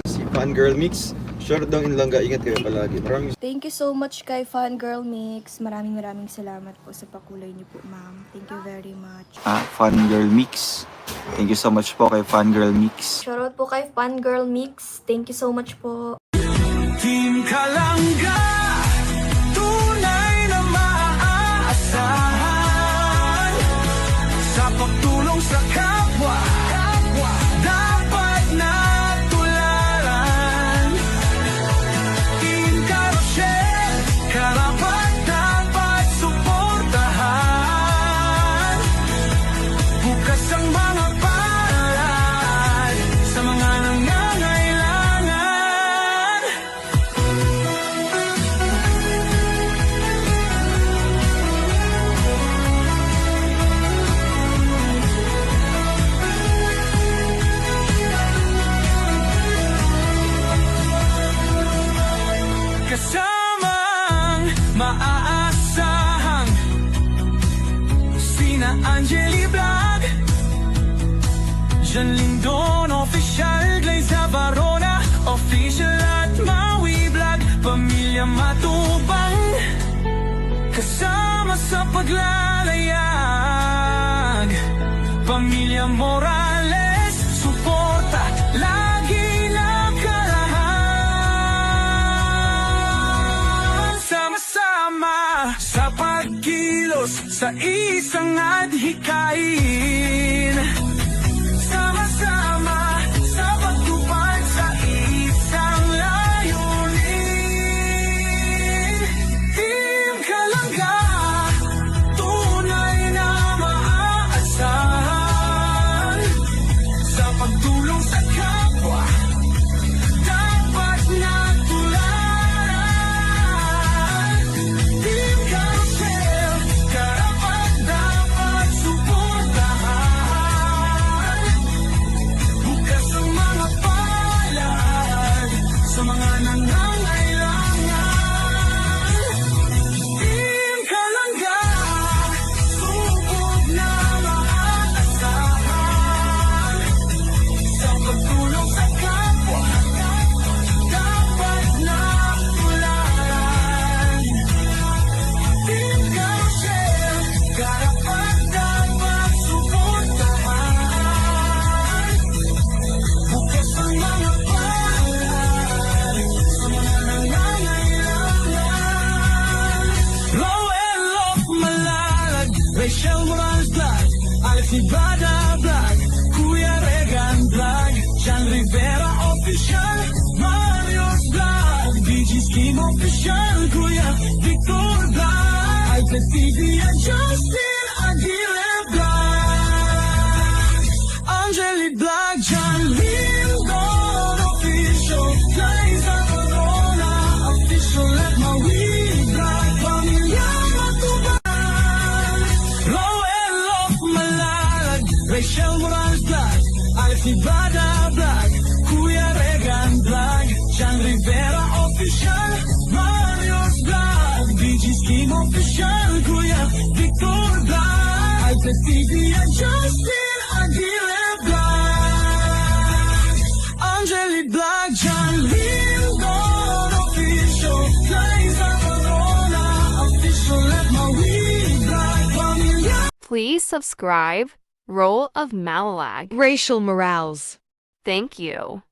Si Fangirl Mix. Short daw in Langga. Ingat kayo palagi. Maraming Thank you so much kay Fangirl Mix. Maraming salamat po sa pakulay niyo po, ma'am. Thank you very much. Fangirl Mix. Thank you so much po kay Fangirl Mix. Shoutout po kay Fangirl Mix. Thank you so much po. Team Kalangga, tunay na maaasahan. Sa pagtulong sa kapwa, dapat na tularan. Team Carousel, karapat dapat suportahan. Bukas ang mga palad sa mga nangangailangan. Kasamang maaasahan sina Angeli Vlog, Jan Lindon Official, Glaza Barona Official at Maui Vlog, Pamilya Matubang, kasama sa paglalayag. Pamilya Morales, suporta lagi nakarahan. Sama-sama sa pagkilos sa isang adhikain. Sama-sama sa pagtupad sa isang layunin. Team Kalangga, tunay na maaasahan. Sa pagtulong sa kapwa, dapat na tularan. Team Carousel, karapat dapat suportahan. Bukas ang mga palad sa mga nangangailangan. Team Kalangga, subok na maaasahan. Sa pagtulong sa kapwa, dapat na tularan. Team Carousel, karapat dapat suportahan. Bukas ang mga palad sa mga nangangailangan. Roel of Malalag, Rachel Morales Vlog, Alex Ibada Vlog, Kuya Regan Vlog, Jan Rivera Official, Mario's Vlog, BG's King Official, Kuya Victor Vlog, Alfred TV and Justin Aguirre Vlog, Angeli Vlog, Jan Lindon Official, Liza Corona Official at Maui Vlog, Pamilya Matubang, Roel of Malalag, Rachel Morales Vlog, Alex Ibada Vlog, Kuya Regan Vlog, Jan Rivera Official, Mario's Vlog, BG's King Official, Kuya Victor Vlog, Alfred TV and Justin Aguirre Vlog, Angeli Vlog, Jan Lindon Official, Liza Corona Official at Maui Vlog, Pamilya. Please subscribe. Role of Malalag. Rachel Morales. Thank you.